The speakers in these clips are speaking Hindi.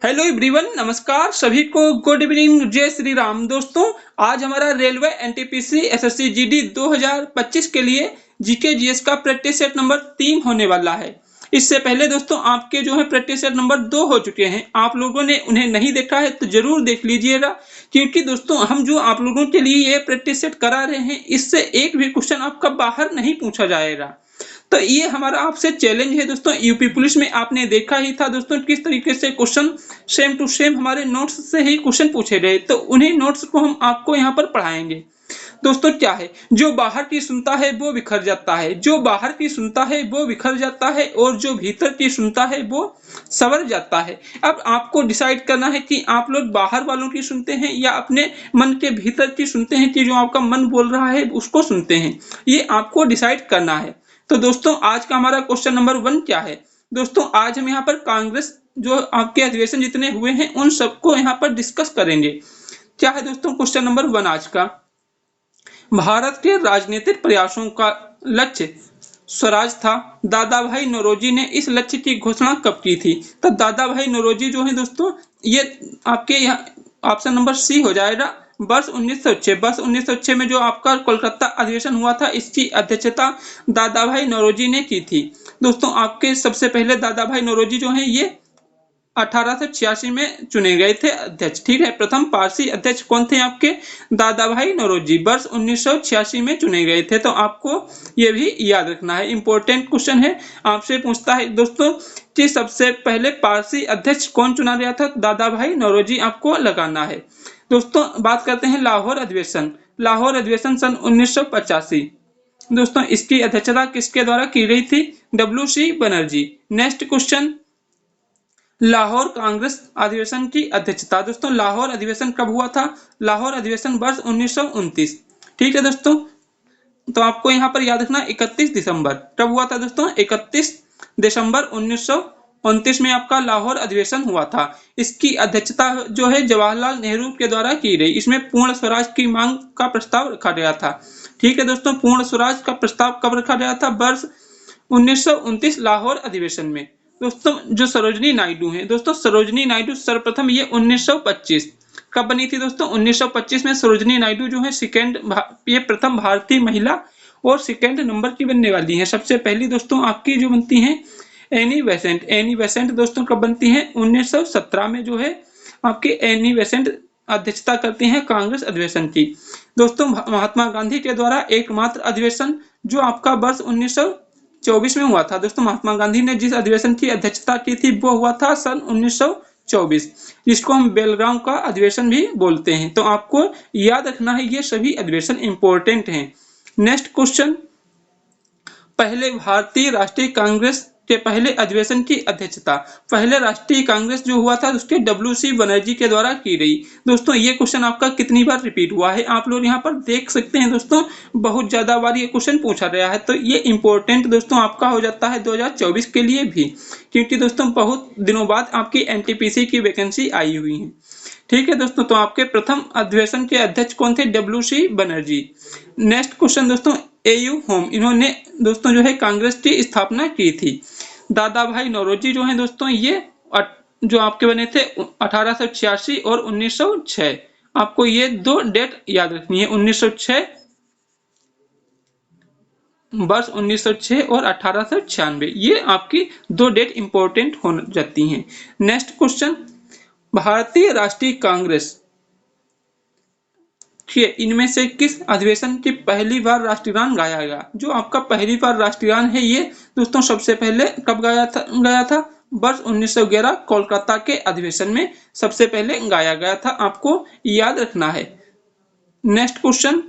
हेलो एवरीवन, नमस्कार सभी को। गुड इवनिंग, जय श्री राम। दोस्तों, आज हमारा रेलवे एनटीपीसी एसएससी जीडी 2025 के लिए जीके जीएस का प्रैक्टिस सेट नंबर 3 होने वाला है। इससे पहले दोस्तों आपके जो है प्रैक्टिस सेट नंबर 2 हो चुके हैं। आप लोगों ने उन्हें नहीं देखा है तो जरूर देख लीजिएगा, क्योंकि दोस्तों हम जो आप लोगों के लिए ये प्रैक्टिस सेट करा रहे हैं, इससे एक भी क्वेश्चन आपका बाहर नहीं पूछा जाएगा। तो ये हमारा आपसे चैलेंज है दोस्तों। यूपी पुलिस में आपने देखा ही था दोस्तों किस तरीके से क्वेश्चन सेम टू सेम हमारे नोट्स से ही क्वेश्चन पूछे गए, तो उन्हीं नोट्स को हम आपको यहाँ पर पढ़ाएंगे। दोस्तों क्या है, जो बाहर की सुनता है वो बिखर जाता है, जो बाहर की सुनता है वो बिखर जाता है, और जो भीतर की सुनता है वो संवर जाता है। अब आपको डिसाइड करना है कि आप लोग बाहर वालों की सुनते हैं या अपने मन के भीतर की सुनते हैं, कि जो आपका मन बोल रहा है उसको सुनते हैं। ये आपको डिसाइड करना है। तो दोस्तों आज का हमारा क्वेश्चन नंबर 1 क्या है। दोस्तों आज हम यहाँ पर कांग्रेस जो आपके अधिवेशन जितने हुए हैं उन सबको यहाँ पर डिस्कस करेंगे। क्या है दोस्तों क्वेश्चन नंबर 1 आज का। भारत के राजनीतिक प्रयासों का लक्ष्य स्वराज था। दादा भाई नौरोजी ने इस लक्ष्य की घोषणा कब की थी। तो दादा भाई नौरोजी जो है दोस्तों, ये आपके यहाँ ऑप्शन नंबर सी हो जाएगा। वर्ष 1906 में जो आपका कोलकाता अधिवेशन हुआ था, इसकी अध्यक्षता दादा भाई नौरोजी ने की थी। दोस्तों आपके सबसे पहले दादा भाई नौरोजी जो है ये 1886 में चुने गए थे अध्यक्ष। ठीक है, प्रथम पारसी अध्यक्ष कौन थे आपके, दादा भाई नौरोजी वर्ष 1986 में चुने गए थे। तो आपको ये भी याद रखना है, इंपॉर्टेंट क्वेश्चन है। आपसे पूछता है दोस्तों कि सबसे पहले पारसी अध्यक्ष कौन चुना गया था, दादा भाई नौरोजी आपको लगाना है। दोस्तों बात करते हैं लाहौर अधिवेशन। लाहौर अधिवेशन सन 1985। दोस्तों इसकी अध्यक्षता किसके द्वारा की गई थी, WC Banerjee. Next question, Lahore Congress अधिवेशन की अध्यक्षता। दोस्तों लाहौर अधिवेशन कब हुआ था, लाहौर अधिवेशन वर्ष 1929। ठीक है दोस्तों, तो आपको यहाँ पर याद रखना 31 दिसंबर कब हुआ था दोस्तों, 31 दिसंबर 1929 में आपका लाहौर अधिवेशन हुआ था। इसकी अध्यक्षता जो है जवाहरलाल नेहरू के द्वारा की गई। इसमें पूर्ण स्वराज की मांग का प्रस्ताव रखा गया था। ठीक है दोस्तों, पूर्ण स्वराज का प्रस्ताव कब रखा गया था, वर्ष 1929 लाहौर अधिवेशन में। दोस्तों जो सरोजनी नायडू हैं, दोस्तों सरोजनी नायडू सर्वप्रथम ये 1925 कब बनी थी दोस्तों, 1925 में सरोजनी नायडू जो है ये प्रथम भारतीय महिला और सेकेंड नंबर की बनने वाली है। सबसे पहली दोस्तों आपकी जो बनती है एनी बेसेंट दोस्तों कब बनती है, 1917 में जो है आपकी एनी बेसेंट अध्यक्षता करती हैं कांग्रेस अधिवेशन की। दोस्तों महात्मा गांधी के द्वारा एकमात्र अधिवेशन जो आपका वर्ष 1924 में हुआ था। दोस्तों महात्मा गांधी ने जिस अधिवेशन की अध्यक्षता की थी वो हुआ था सन 1924, जिसको हम बेलगांव का अधिवेशन भी बोलते हैं। तो आपको याद रखना है, ये सभी अधिवेशन इंपॉर्टेंट हैं। नेक्स्ट क्वेश्चन, पहले भारतीय राष्ट्रीय कांग्रेस के पहले अधिवेशन की अध्यक्षता। पहले राष्ट्रीय कांग्रेस जो हुआ था उसके WC बनर्जी के द्वारा की गई। दोस्तों ये क्वेश्चन आपका कितनी बार रिपीट हुआ है आप लोग यहाँ पर देख सकते हैं। दोस्तों बहुत ज्यादा बार ये क्वेश्चन पूछा गया है, तो ये इंपॉर्टेंट दोस्तों आपका हो जाता है 2024 के लिए भी, क्योंकि दोस्तों बहुत दिनों बाद आपकी NTPC की वैकेंसी आई हुई है। ठीक है दोस्तों, तो आपके प्रथम अधिवेशन के अध्यक्ष कौन थे, WC बनर्जी। नेक्स्ट क्वेश्चन दोस्तों, AU होम, इन्होंने दोस्तों जो है कांग्रेस की स्थापना की थी। दादा भाई नौरोजी जो है दोस्तों ये जो आपके बने थे 1886 और 1906। आपको ये दो डेट याद रखनी है, 1906 वर्ष 1906 और 1896, ये आपकी दो डेट इंपॉर्टेंट हो जाती हैं। नेक्स्ट क्वेश्चन, भारतीय राष्ट्रीय कांग्रेस इनमें से किस अधिवेशन की पहली बार राष्ट्रगान गाया गया। जो आपका पहली बार राष्ट्रगान है ये दोस्तों सबसे पहले कब गाया था वर्ष 1911 कोलकाता के अधिवेशन में सबसे पहले गाया गया था। आपको याद रखना है। नेक्स्ट क्वेश्चन,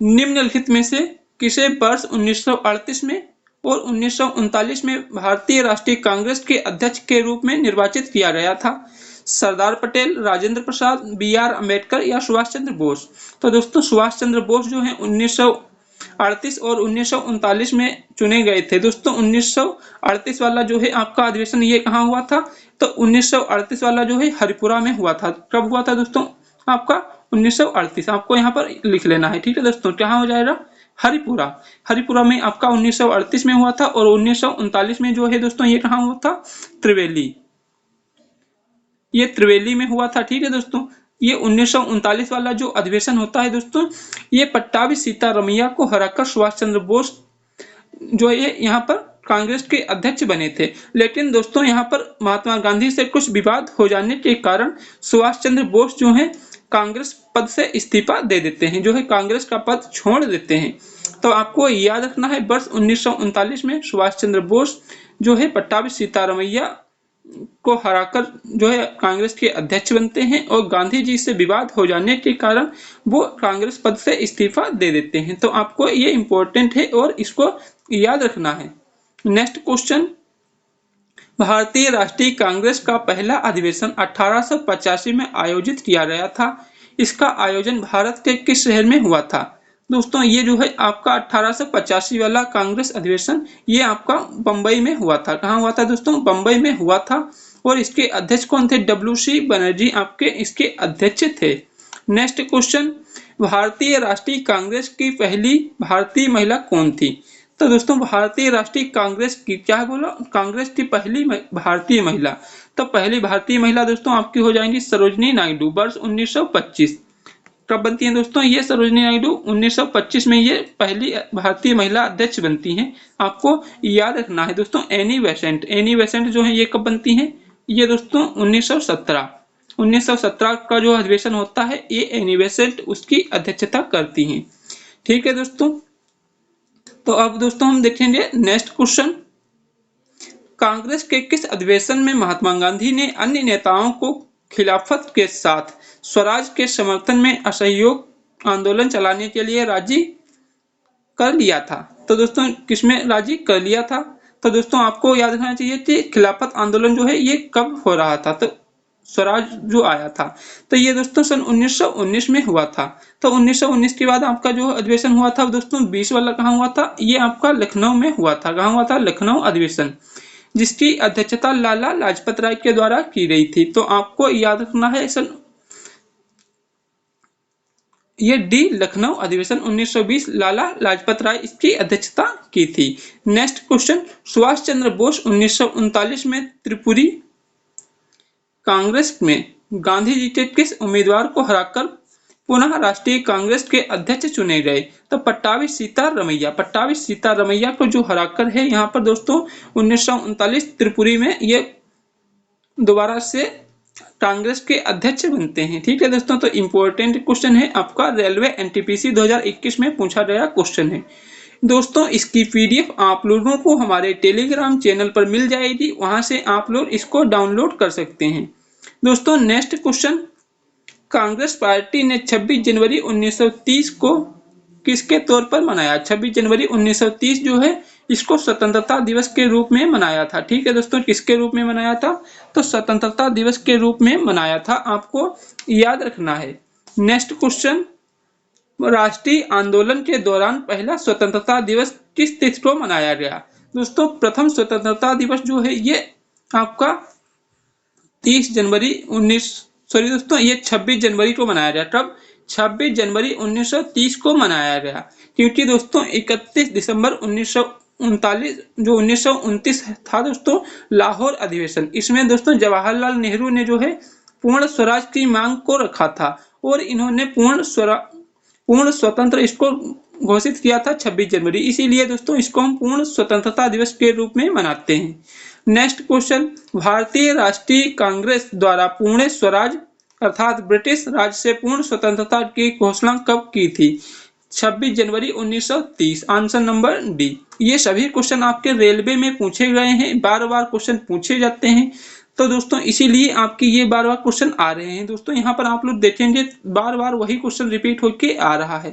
निम्नलिखित में से किसे वर्ष 1938 में और 1939 में भारतीय राष्ट्रीय कांग्रेस के अध्यक्ष के रूप में निर्वाचित किया गया था, सरदार पटेल, राजेंद्र प्रसाद, BR अम्बेडकर या सुभाष चंद्र बोस। तो दोस्तों सुभाष चंद्र बोस जो है 1938 और 1939 में चुने गए थे। दोस्तों 1938 वाला जो है आपका अधिवेशन ये कहाँ हुआ था, तो 1938 वाला जो है हरिपुरा में हुआ था। कब हुआ था दोस्तों आपका 1938, आपको यहाँ पर लिख लेना है। ठीक है दोस्तों, कहाँ हो जाएगा, हरिपुरा। हरिपुरा में आपका 1938 में हुआ था, और 1939 में जो है दोस्तों ये कहाँ हुआ था, त्रिवेली। ये त्रिवेली में हुआ था। ठीक है दोस्तों, ये 1939 वाला जो अधिवेशन होता है दोस्तों, ये पट्टाभी सीतारमैया को हराकर सुभाष चंद्र बोस जो ये यहाँ पर कांग्रेस के अध्यक्ष बने थे। लेकिन दोस्तों यहाँ पर महात्मा गांधी से कुछ विवाद हो जाने के कारण सुभाष चंद्र बोस जो है कांग्रेस पद से इस्तीफा दे देते हैं, जो है कांग्रेस का पद छोड़ देते हैं। तो आपको याद रखना है, वर्ष 1939 में सुभाष चंद्र बोस जो है पट्टाभी सीतारमैया को हराकर जो है कांग्रेस के अध्यक्ष बनते हैं और गांधी जी से विवाद हो जाने के कारण वो कांग्रेस पद से इस्तीफा दे देते हैं। तो आपको ये इंपॉर्टेंट है और इसको याद रखना है। नेक्स्ट क्वेश्चन, भारतीय राष्ट्रीय कांग्रेस का पहला अधिवेशन 1885 में आयोजित किया गया था। इसका आयोजन भारत के किस शहर में हुआ था? दोस्तों ये जो है आपका 1885 वाला कांग्रेस अधिवेशन ये आपका बंबई में हुआ था। कहाँ हुआ था दोस्तों? बंबई में हुआ था। और इसके अध्यक्ष कौन थे? डब्ल्यू.सी. बनर्जी आपके इसके अध्यक्ष थे। नेक्स्ट क्वेश्चन, भारतीय राष्ट्रीय कांग्रेस की पहली भारतीय महिला कौन थी? तो दोस्तों भारतीय राष्ट्रीय कांग्रेस की क्या बोला? कांग्रेस की पहली भारतीय महिला, तो पहली भारतीय महिला दोस्तों आपकी हो जाएंगी सरोजनी नायडू, वर्ष 1925। कब बनती है दोस्तों ये सरोजनी नायडू? 1925 में ये पहली भारतीय महिला अध्यक्ष बनती हैं। आपको याद रखना है दोस्तों। एनी बेसेंट जो है ये कब बनती हैं? ये दोस्तों 1917 का जो अधिवेशन होता है ये एनी बेसेंट उसकी अध्यक्षता करती हैं। ठीक है दोस्तों, तो अब दोस्तों हम देखेंगे नेक्स्ट क्वेश्चन, कांग्रेस के किस अधिवेशन में महात्मा गांधी ने अन्य नेताओं को खिलाफत के साथ स्वराज के समर्थन में असहयोग आंदोलन चलाने के लिए राजी कर लिया था? तो दोस्तों किसमें राजी कर लिया था? तो दोस्तों आपको याद रखना चाहिए कि खिलाफत आंदोलन जो है ये कब हो रहा था? तो स्वराज जो आया था तो ये दोस्तों सन 1919 में हुआ था। तो 1919 के बाद आपका जो अधिवेशन हुआ था दोस्तों 20 वाला कहाँ हुआ था? ये आपका लखनऊ में हुआ था। कहाँ हुआ था? लखनऊ अधिवेशन, जिसकी अध्यक्षता लाला लाजपत राय के द्वारा की गई थी। तो आपको याद रखना है सन ये डी लखनऊ अधिवेशन 1920 लाला लाजपत राय इसकी अध्यक्षता की थी। नेक्स्ट क्वेश्चन, सुभाष चंद्र बोस 1939 में त्रिपुरी कांग्रेस में गांधी जी के किस उम्मीदवार को हराकर पुनः राष्ट्रीय कांग्रेस के अध्यक्ष चुने गए? तो पट्टाभी सीतारमैया को जो हराकर है यहाँ पर दोस्तों 1939 त्रिपुरी में ये दोबारा से कांग्रेस के अध्यक्ष बनते हैं। ठीक है दोस्तों, तो इंपॉर्टेंट क्वेश्चन है आपका, रेलवे एनटीपीसी 2021 में पूछा गया क्वेश्चन है दोस्तों। इसकी पीडीएफ आप लोगों को हमारे टेलीग्राम चैनल पर मिल जाएगी, वहां से आप लोग इसको डाउनलोड कर सकते हैं दोस्तों। नेक्स्ट क्वेश्चन, कांग्रेस पार्टी ने 26 जनवरी 1930 को किसके तौर पर मनाया? 26 जनवरी 1930 जो है इसको स्वतंत्रता दिवस के रूप में मनाया था। ठीक है दोस्तों, किसके रूप में मनाया था? तो स्वतंत्रता दिवस के रूप में मनाया था, आपको याद रखना है। नेक्स्ट क्वेश्चन, राष्ट्रीय आंदोलन के दौरान पहला स्वतंत्रता दिवस किस तिथि को मनाया गया? दोस्तों प्रथम स्वतंत्रता दिवस जो है ये आपका 26 जनवरी को मनाया गया। कब? 26 जनवरी 1930 को मनाया गया, क्योंकि दोस्तों 31 दिसंबर 1929 था दोस्तों लाहौर अधिवेशन। इसमें दोस्तों जवाहरलाल नेहरू ने जो है पूर्ण स्वराज की मांग को रखा था और इन्होंने पूर्ण स्वतंत्र इसको घोषित किया था 26 जनवरी, इसीलिए दोस्तों इसको हम पूर्ण स्वतंत्रता दिवस के रूप में मनाते हैं। नेक्स्ट क्वेश्चन, भारतीय राष्ट्रीय कांग्रेस द्वारा पूर्ण स्वराज अर्थात ब्रिटिश राज से पूर्ण स्वतंत्रता की घोषणा कब की थी? 26 जनवरी 1930। Answer number D. ये सभी क्वेश्चन आपके रेलवे में पूछे गए हैं, बार बार क्वेश्चन पूछे जाते हैं, तो दोस्तों इसीलिए आपकी ये बार बार क्वेश्चन आ रहे हैं। दोस्तों यहाँ पर आप लोग देखेंगे बार बार वही क्वेश्चन रिपीट होके आ रहा है,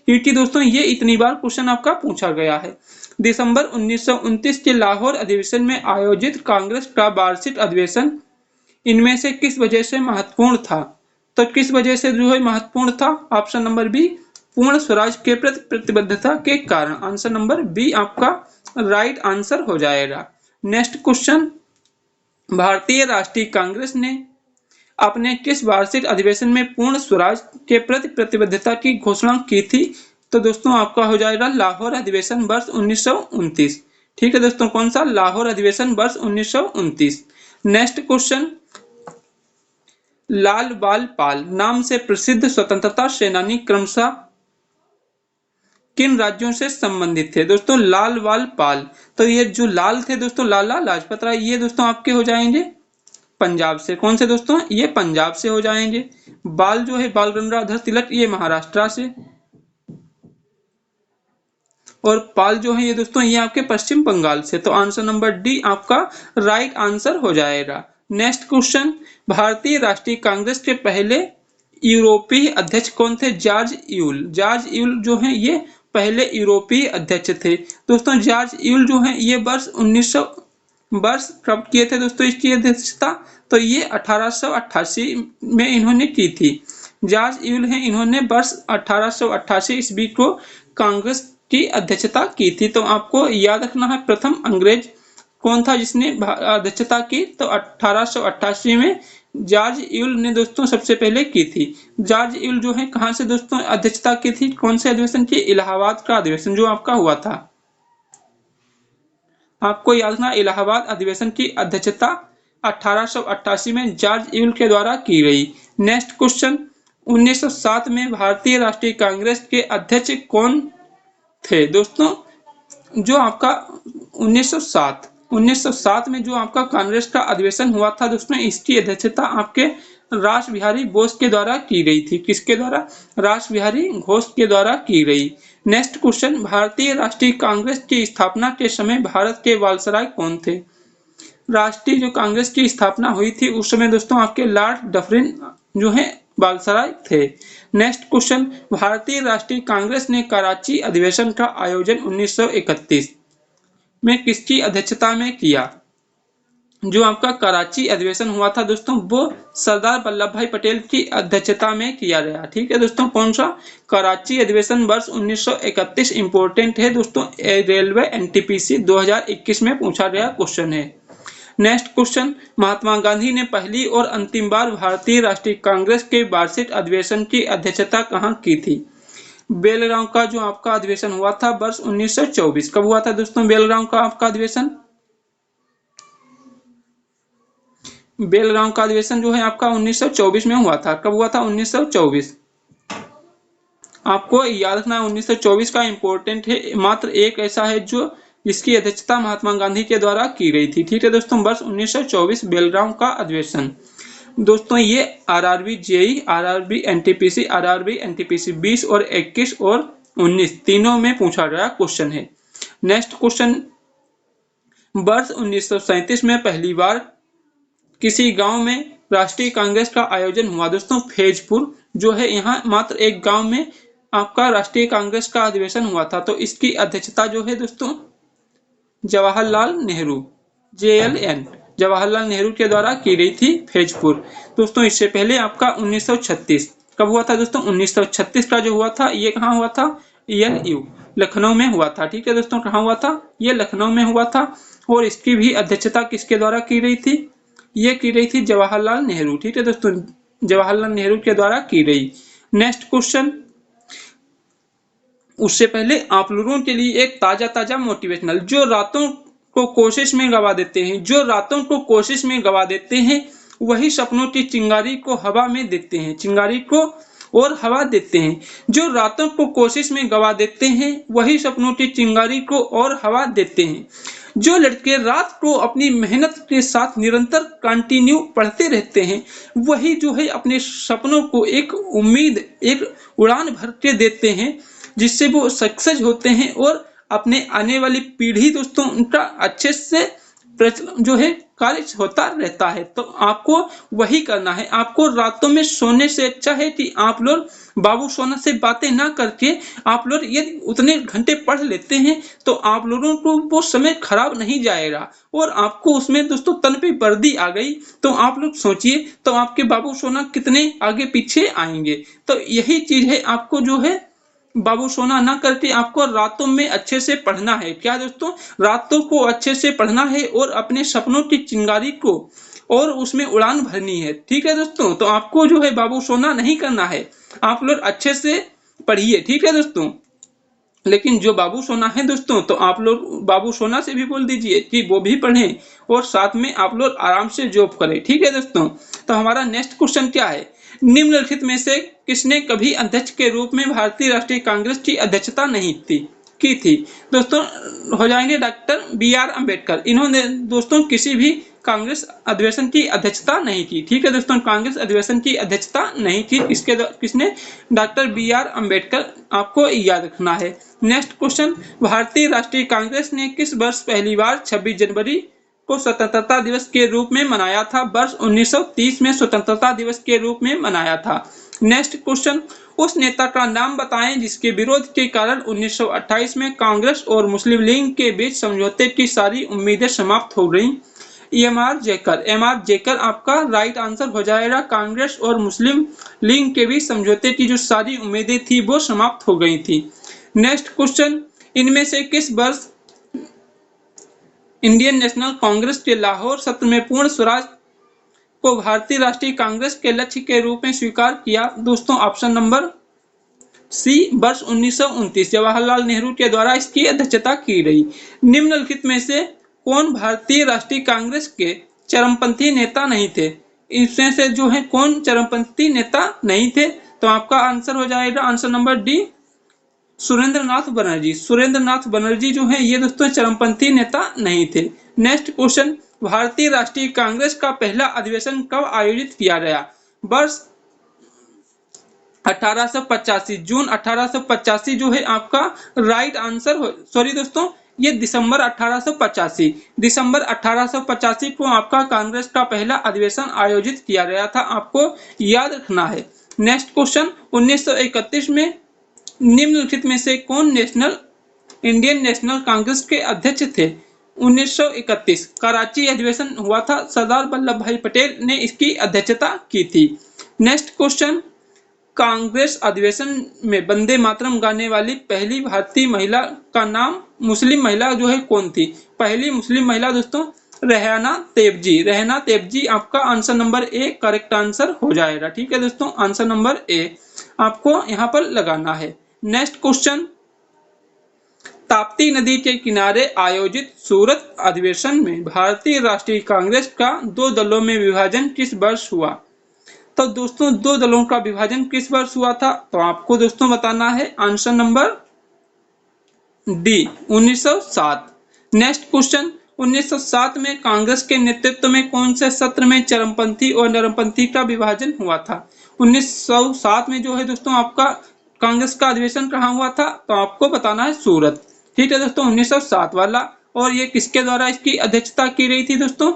क्योंकि दोस्तों ये इतनी बार क्वेश्चन आपका पूछा गया है। दिसंबर 1929 के लाहौर अधिवेशन में आयोजित कांग्रेस का वार्षिक अधिवेशन इनमें से किस वजह से महत्वपूर्ण था? तो किस वजह से जो है महत्वपूर्ण था? ऑप्शन नंबर बी, पूर्ण स्वराज के प्रति प्रतिबद्धता के कारण। आंसर नंबर बी आपका राइट आंसर हो जाएगा। नेक्स्ट क्वेश्चन, भारतीय राष्ट्रीय कांग्रेस ने अपने किस वार्षिक अधिवेशन में पूर्ण स्वराज के प्रति प्रतिबद्धता की घोषणा की थी? तो दोस्तों आपका हो जाएगा लाहौर अधिवेशन वर्ष 1929। ठीक है दोस्तों, कौन सा? लाहौर अधिवेशन वर्ष 1929। नेक्स्ट क्वेश्चन, लाल बाल पाल नाम से प्रसिद्ध स्वतंत्रता सेनानी क्रमशः किन राज्यों से संबंधित थे? दोस्तों लाल बाल पाल, तो ये जो लाल थे दोस्तों लाला लाजपत राय, ये दोस्तों आपके हो जाएंगे पंजाब से। कौन से दोस्तों? ये पंजाब से हो जाएंगे। बाल जो है बाल गंगाधर तिलक, ये महाराष्ट्र से। और पाल जो है ये दोस्तों ये आपके पश्चिम बंगाल से। तो आंसर नंबर डी आपका राइट आंसर हो जाएगा। नेक्स्ट क्वेश्चन, भारतीय राष्ट्रीय कांग्रेस के पहले यूरोपीय अध्यक्ष कौन थे? George Yule. जॉर्ज यूल जो है ये पहले यूरोपीय अध्यक्ष थे। दोस्तों जॉर्ज यूल जो है ये वर्ष कब किए थे दोस्तों इसकी अध्यक्षता? तो ये 1888 में इन्होंने की थी। जॉर्ज यूल है, इन्होंने वर्ष 1888 ईस्वी को कांग्रेस की अध्यक्षता की थी। तो आपको याद रखना है प्रथम अंग्रेज कौन था जिसने अध्यक्षता की? तो 1888 में जॉर्ज यूल ने दोस्तों सबसे पहले की थी। जॉर्ज यूल जो है कहां से दोस्तों अध्यक्षता की थी? कौन से अधिवेशन की? इलाहाबाद का अधिवेशन जो आपका हुआ था। आपको याद रखना इलाहाबाद अधिवेशन की अध्यक्षता 1888 में जॉर्ज यूल के द्वारा की गई। नेक्स्ट क्वेश्चन, 1907 में भारतीय राष्ट्रीय कांग्रेस के अध्यक्ष कौन थे? दोस्तों जो आपका 1907 में जो आपका कांग्रेस का अधिवेशन हुआ था दोस्तों, इसकी अध्यक्षता आपके रास बिहारी बोस के द्वारा की गई थी। किसके द्वारा? रास बिहारी घोष के द्वारा की गई। नेक्स्ट क्वेश्चन, भारतीय राष्ट्रीय कांग्रेस की स्थापना के समय भारत के वायसराय कौन थे? राष्ट्रीय जो कांग्रेस की स्थापना हुई थी उस समय दोस्तों आपके लॉर्ड डफरिन जो है वायसराय थे। नेक्स्ट क्वेश्चन, भारतीय राष्ट्रीय कांग्रेस ने कराची अधिवेशन का आयोजन 1931 में किसकी अध्यक्षता में किया? जो आपका कराची अधिवेशन हुआ था दोस्तों वो सरदार वल्लभ भाई पटेल की अध्यक्षता में किया गया। ठीक है दोस्तों, कौन सा? कराची अधिवेशन वर्ष 1931 इंपोर्टेंट है दोस्तों, रेलवे एनटीपीसी 2021 में पूछा गया क्वेश्चन है। नेक्स्ट क्वेश्चन, महात्मा गांधी ने पहली और अंतिम बार भारतीय राष्ट्रीय कांग्रेस के वार्षिक अधिवेशन की अध्यक्षता कहाँ की थी? बेलगांव का जो आपका अधिवेशन हुआ था वर्ष 1924। कब हुआ था दोस्तों बेलगांव का आपका अधिवेशन? बेलगांव का अधिवेशन जो है आपका 1924 में हुआ था। कब हुआ था? 1924। आपको याद रखना 1924 का इंपॉर्टेंट है, मात्र एक ऐसा है जो जिसकी अध्यक्षता महात्मा गांधी के द्वारा की गई थी। ठीक है दोस्तों, वर्ष 1924 बेलगांव का अधिवेशन। दोस्तों ये RRB JE, RRB NTPC, RRB NTPC 20 और 21 और 19 तीनों में पूछा गया क्वेश्चन है। नेक्स्ट क्वेश्चन, वर्ष 1937 में पहली बार किसी गांव में राष्ट्रीय कांग्रेस का आयोजन हुआ? दोस्तों फैजपुर जो है यहाँ मात्र एक गांव में आपका राष्ट्रीय कांग्रेस का अधिवेशन हुआ था। तो इसकी अध्यक्षता जो है दोस्तों जवाहरलाल नेहरू, JLN जवाहरलाल नेहरू के द्वारा की गई थी फैजपुर। दोस्तों इससे पहले आपका 1936 कब हुआ था दोस्तों? 1936 का जो हुआ था ये कहाँ हुआ था? ELU लखनऊ में हुआ था। ठीक है दोस्तों, कहाँ हुआ था? ये लखनऊ में हुआ था। और इसकी भी अध्यक्षता किसके द्वारा की गई थी? ये की गई थी जवाहरलाल नेहरू। ठीक है दोस्तों, जवाहरलाल नेहरू के द्वारा की गई। नेक्स्ट क्वेश्चन, उससे पहले आप लोगों के लिए एक ताजा मोटिवेशनल, जो रातों को कोशिश में गवा देते हैं, जो रातों को कोशिश में गवा देते हैं वही सपनों की चिंगारी को हवा में देते हैं, चिंगारी को और हवा देते हैं। जो रातों को कोशिश में गवा देते हैं वही सपनों की चिंगारी को और हवा देते हैं। जो लड़के रात को अपनी मेहनत के साथ निरंतर कंटिन्यू पढ़ते रहते हैं वही जो है अपने सपनों को एक उम्मीद, एक उड़ान भर के देते हैं जिससे वो सक्सेस होते हैं और अपने आने वाली पीढ़ी दोस्तों उनका अच्छे से जो है कार्य होता रहता है। तो आपको वही करना है। आपको रातों में सोने से अच्छा है कि आप लोग बाबू सोना से बातें ना करके आप लोग यदि उतने घंटे पढ़ लेते हैं तो आप लोगों को वो समय खराब नहीं जाएगा और आपको उसमें दोस्तों तन पे वर्दी आ गई तो आप लोग सोचिए तो आपके बाबू सोना कितने आगे पीछे आएंगे। तो यही चीज है, आपको जो है बाबू सोना ना करके आपको रातों में अच्छे से पढ़ना है। क्या दोस्तों? रातों को अच्छे से पढ़ना है और अपने सपनों की चिंगारी को और उसमें उड़ान भरनी है। ठीक है दोस्तों, तो आपको जो है बाबू सोना नहीं करना है, आप लोग अच्छे से पढ़िए। ठीक है दोस्तों, लेकिन जो बाबू सोना है दोस्तों, तो आप लोग बाबू सोना से भी बोल दीजिए कि वो भी पढ़ें और साथ में आप लोग आराम से जॉब करें। ठीक है दोस्तों। तो हमारा नेक्स्ट क्वेश्चन क्या है, निम्नलिखित में से किसने कभी अध्यक्ष के रूप में भारतीय राष्ट्रीय कांग्रेस की अध्यक्षता नहीं की थी। दोस्तों हो जाएंगे डॉक्टर B.R. अम्बेडकर। इन्होंने दोस्तों किसी भी कांग्रेस अधिवेशन की अध्यक्षता नहीं की। ठीक है दोस्तों, कांग्रेस अधिवेशन की अध्यक्षता नहीं की। इसके किसने, डॉक्टर B.R. अम्बेडकर, आपको याद रखना है। नेक्स्ट क्वेश्चन, भारतीय राष्ट्रीय कांग्रेस ने किस वर्ष पहली बार 26 जनवरी को स्वतंत्रता दिवस के रूप में मनाया था। वर्ष 1930 में स्वतंत्रता दिवस के रूप में मनाया था। नेक्स्ट क्वेश्चन, उस नेता का नाम बताएं जिसके विरोध के कारण 1928 में कांग्रेस और मुस्लिम लीग के बीच समझौते की सारी उम्मीदें समाप्त हो गईं। एम आर जेकर आपका राइट आंसर हो जाएगा। कांग्रेस और मुस्लिम लीग के बीच समझौते की जो सारी उम्मीदें थी वो समाप्त हो गई थी। नेक्स्ट क्वेश्चन, इनमें से किस वर्ष इंडियन नेशनल कांग्रेस के लाहौर सत्र में पूर्ण स्वराज को भारतीय राष्ट्रीय कांग्रेस के लक्ष्य के रूप में स्वीकार किया। दोस्तों ऑप्शन नंबर सी, वर्ष 1929 जवाहरलाल नेहरू के द्वारा इसकी अध्यक्षता की गई। निम्नलिखित में से कौन भारतीय राष्ट्रीय कांग्रेस के चरमपंथी नेता नहीं थे। इसमें से जो है कौन चरमपंथी नेता नहीं थे, तो आपका आंसर हो जाएगा answer number D, Surendranath Banerjee. Surendranath Banerjee जो है ये दोस्तों चरमपंथी नेता नहीं थे। नेक्स्ट क्वेश्चन, भारतीय राष्ट्रीय कांग्रेस का पहला अधिवेशन कब आयोजित किया गया। वर्ष 1885, जून 1885 जो है आपका राइट आंसर हो, सॉरी दोस्तों ये दिसंबर 1885, दिसंबर 1885 को आपका कांग्रेस का पहला अधिवेशन आयोजित किया गया था, आपको याद रखना है। नेक्स्ट क्वेश्चन, 1931 में निम्नलिखित में से कौन इंडियन नेशनल कांग्रेस के अध्यक्ष थे। 1931 कराची अधिवेशन हुआ था, सरदार वल्लभ भाई पटेल ने इसकी अध्यक्षता की थी। नेक्स्ट क्वेश्चन, कांग्रेस अधिवेशन में वंदे मातरम गाने वाली पहली भारतीय महिला का नाम, मुस्लिम महिला जो है कौन थी। पहली मुस्लिम महिला दोस्तों रेहाना तेबजी। रेहाना तेबजी आपका answer number A correct answer हो जाएगा। ठीक है दोस्तों, आंसर नंबर ए आपको यहाँ पर लगाना है। नेक्स्ट क्वेश्चन, ताप्ती नदी के किनारे आयोजित सूरत अधिवेशन में भारतीय राष्ट्रीय कांग्रेस का 2 दलों में विभाजन किस वर्ष हुआ। तो दोस्तों 2 दलों का विभाजन किस वर्ष हुआ था, तो आपको दोस्तों बताना है answer number D, 1907। Next question, 1907 में कांग्रेस के नेतृत्व में कौन से सत्र में चरमपंथी और नरमपंथी का विभाजन हुआ था। 1907 में जो है दोस्तों आपका कांग्रेस का अधिवेशन कहाँ हुआ था, तो आपको बताना है सूरत। ठीक है दोस्तों, 1907 वाला। और ये किसके द्वारा इसकी अध्यक्षता की गई थी दोस्तों,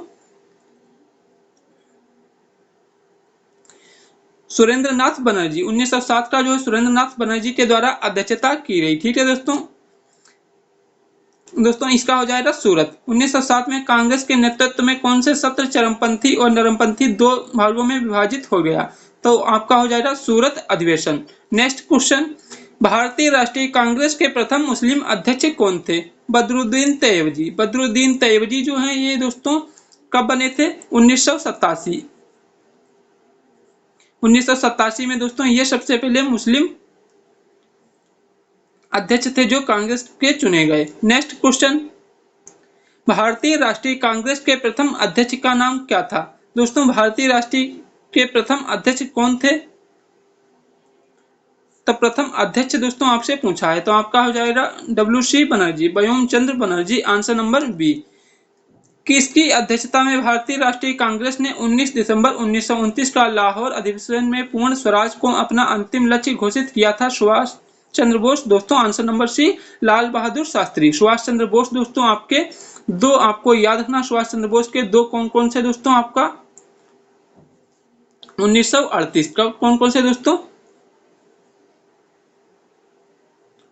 सुरेंद्रनाथ बनर्जी। 1907 का जो है सुरेंद्रनाथ बनर्जी के द्वारा अध्यक्षता की गई। ठीक है दोस्तों इसका हो जाएगा सूरत। 1907 में कांग्रेस के नेतृत्व में कौन से सत्र चरमपंथी और नरमपंथी 2 भागों में विभाजित हो गया, तो आपका हो जाएगा सूरत अधिवेशन। नेक्स्ट क्वेश्चन, भारतीय राष्ट्रीय कांग्रेस के प्रथम मुस्लिम अध्यक्ष कौन थे। बदरुद्दीन तैयबजी। बदरुद्दीन तैयबजी जो है ये दोस्तों कब बने थे, 1987। 1987 में दोस्तों ये सबसे पहले मुस्लिम अध्यक्ष थे जो कांग्रेस के चुने गए। नेक्स्ट क्वेश्चन, भारतीय राष्ट्रीय कांग्रेस के प्रथम अध्यक्ष का नाम क्या था। दोस्तों भारतीय राष्ट्रीय के प्रथम अध्यक्ष कौन थे, तो प्रथम अध्यक्ष दोस्तों आपसे पूछा है, तो आपका हो जाएगा WC बनर्जी, व्योम चंद्र बनर्जी, आंसर नंबर बी। किसकी अध्यक्षता में भारतीय राष्ट्रीय कांग्रेस ने 19 दिसंबर 1929 का लाहौर अधिवेशन में पूर्ण स्वराज को अपना अंतिम लक्ष्य घोषित किया था। सुभाष चंद्र बोस। दोस्तों आंसर नंबर सी, लाल बहादुर शास्त्री। सुभाष चंद्र बोस दोस्तों आपके 2 आपको याद रखना, सुभाष चंद्र बोस के 2 कौन कौन से दोस्तों आपका 1938 का कौन कौन से दोस्तों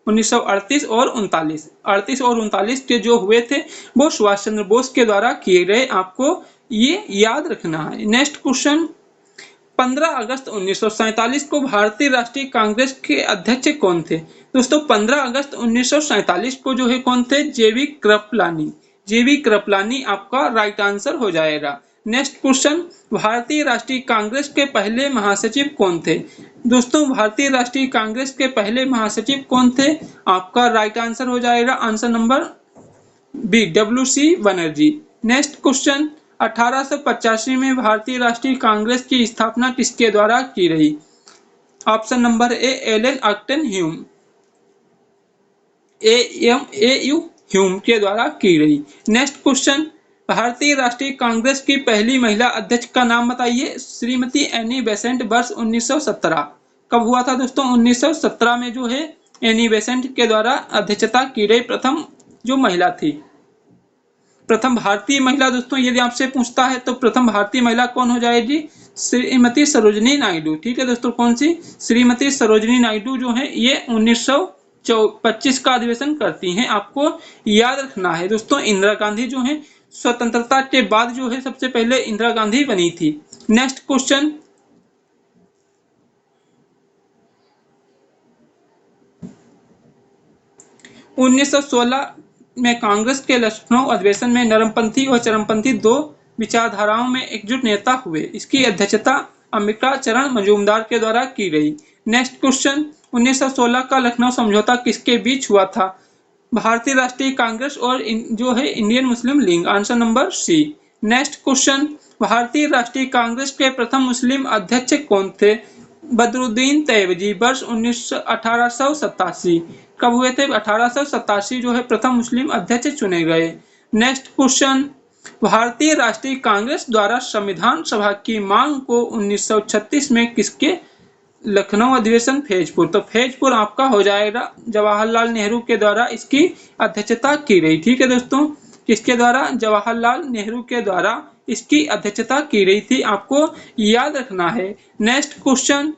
1938 और 39, 38 और 39 के जो हुए थे वो सुभाष चंद्र बोस के द्वारा किए गए, आपको ये याद रखना है। नेक्स्ट क्वेश्चन, 15 अगस्त 1947 को भारतीय राष्ट्रीय कांग्रेस के अध्यक्ष कौन थे। दोस्तों 15 अगस्त 1947 को जो है कौन थे, JV कृपलानी। JV कृपलानी आपका राइट आंसर हो जाएगा। नेक्स्ट क्वेश्चन, भारतीय राष्ट्रीय कांग्रेस के पहले महासचिव कौन थे? दोस्तों भारतीय राष्ट्रीय कांग्रेस के पहले महासचिव कौन थे? आपका राइट आंसर हो जाएगा answer number B, WC Banerjee. Next question, 1885 में भारतीय राष्ट्रीय कांग्रेस की स्थापना किसके द्वारा की गई? Option number A, Allan Octavian Hume, AU Hume के द्वारा की गई। नेक्स्ट क्वेश्चन, भारतीय राष्ट्रीय कांग्रेस की पहली महिला अध्यक्ष का नाम बताइए? श्रीमती एनी बेसेंट, वर्ष 1917। कब हुआ था दोस्तों? 1917 में जो है एनी बेसेंट के द्वारा अध्यक्षता की गई प्रथम जो महिला थी, प्रथम भारतीय महिला। दोस्तों यदि आपसे पूछता है तो प्रथम भारतीय महिला कौन हो जाएगी? श्रीमती सरोजिनी नायडू। ठीक है दोस्तों, कौन सी? श्रीमती सरोजिनी नायडू जो है ये 1925 का अधिवेशन करती हैं। आपको याद रखना है दोस्तों, इंदिरा गांधी जो है स्वतंत्रता के बाद जो है सबसे पहले इंदिरा गांधी बनी थी। नेक्स्ट क्वेश्चन, उन्नीस में कांग्रेस के लखनऊ अधिवेशन में नरमपंथी और चरमपंथी दो विचारधाराओं में एकजुट नेता हुए। इसकी अध्यक्षता अंबिका चरण मजूमदार के द्वारा की गई। नेक्स्ट क्वेश्चन, 1916 का लखनऊ समझौता किसके बीच हुआ था? भारतीय राष्ट्रीय कांग्रेस और जो है Indian Muslim League, answer number C. Next question, भारतीय राष्ट्रीय कांग्रेस के प्रथम मुस्लिम अध्यक्ष कौन थे? बदरुद्दीन तैयबजी, वर्ष 1887। कब हुए थे? 1887 जो है प्रथम मुस्लिम अध्यक्ष चुने गए। नेक्स्ट क्वेश्चन, भारतीय राष्ट्रीय कांग्रेस द्वारा संविधान सभा की मांग को 1936 में किसके लखनऊ अधिवेशन फेजपुर, तो फेजपुर आपका हो जाएगा जवाहरलाल नेहरू के द्वारा इसकी अध्यक्षता की गई। ठीक है दोस्तों, किसके द्वारा? जवाहरलाल नेहरू के द्वारा इसकी अध्यक्षता की गई थी, आपको याद रखना है। नेक्स्ट क्वेश्चन,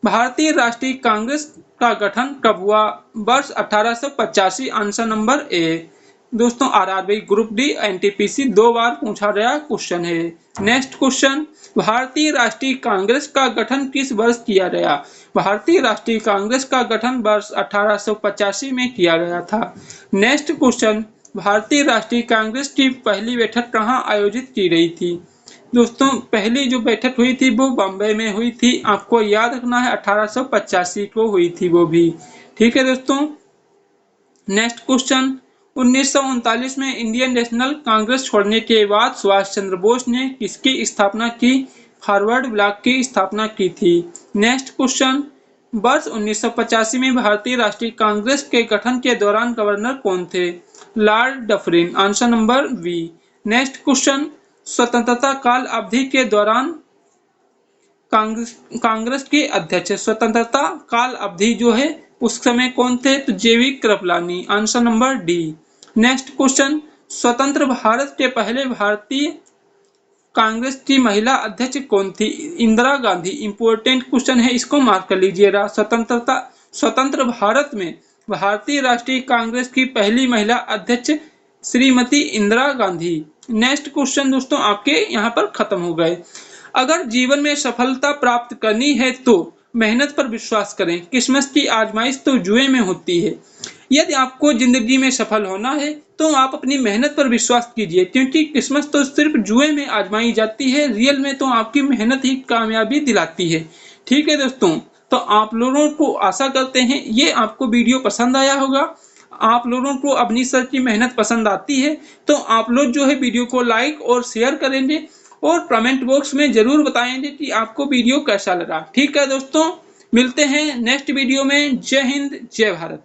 भारतीय राष्ट्रीय कांग्रेस का गठन कब हुआ? वर्ष 1885, आंसर नंबर ए। दोस्तों RRB ग्रुप डी NTPC 2 बार पूछा गया क्वेश्चन है। नेक्स्ट क्वेश्चन, भारतीय राष्ट्रीय कांग्रेस का गठन किस वर्ष किया गया? भारतीय राष्ट्रीय कांग्रेस का गठन वर्ष 1885 में किया गया था। नेक्स्ट क्वेश्चन, भारतीय राष्ट्रीय कांग्रेस की पहली बैठक कहाँ आयोजित की गई थी? दोस्तों पहली जो बैठक हुई थी वो बॉम्बे में हुई थी, आपको याद रखना है 1885 को हुई थी वो भी। ठीक है दोस्तों। नेक्स्ट क्वेश्चन, 1939 में इंडियन नेशनल कांग्रेस छोड़ने के बाद सुभाष चंद्र बोस ने किसकी स्थापना की? फॉरवर्ड ब्लॉक की स्थापना की थी। नेक्स्ट क्वेश्चन, वर्ष 1985 में भारतीय राष्ट्रीय कांग्रेस के गठन के दौरान गवर्नर कौन थे? Lord Dufferin, answer number B. Next question, स्वतंत्रता काल अवधि के दौरान कांग्रेस के अध्यक्ष, स्वतंत्रता काल अवधि जो है उस समय कौन थे? तो JV Kripalani, answer number D. Next question, स्वतंत्र भारत के पहले भारतीय कांग्रेस की महिला अध्यक्ष कौन थी? इंदिरा गांधी। इंपॉर्टेंट क्वेश्चन है, इसको मार्क कर लीजिएगा। स्वतंत्र भारत में भारतीय राष्ट्रीय कांग्रेस की पहली महिला अध्यक्ष श्रीमती इंदिरा गांधी। नेक्स्ट क्वेश्चन दोस्तों आपके यहाँ पर खत्म हो गए। अगर जीवन में सफलता प्राप्त करनी है तो मेहनत पर विश्वास करें, किस्मत की आजमाइश तो जुए में होती है। यदि आपको जिंदगी में सफल होना है तो आप अपनी मेहनत पर विश्वास कीजिए, क्योंकि किस्मत तो सिर्फ जुए में आजमाई जाती है, रियल में तो आपकी मेहनत ही कामयाबी दिलाती है। ठीक है दोस्तों, तो आप लोगों को आशा करते हैं ये आपको वीडियो पसंद आया होगा। आप लोगों को अपनी सर की मेहनत पसंद आती है तो आप लोग जो है वीडियो को लाइक और शेयर करेंगे और कमेंट बॉक्स में जरूर बताएंगे कि आपको वीडियो कैसा लगा। ठीक है दोस्तों, मिलते हैं नेक्स्ट वीडियो में। जय हिंद, जय भारत।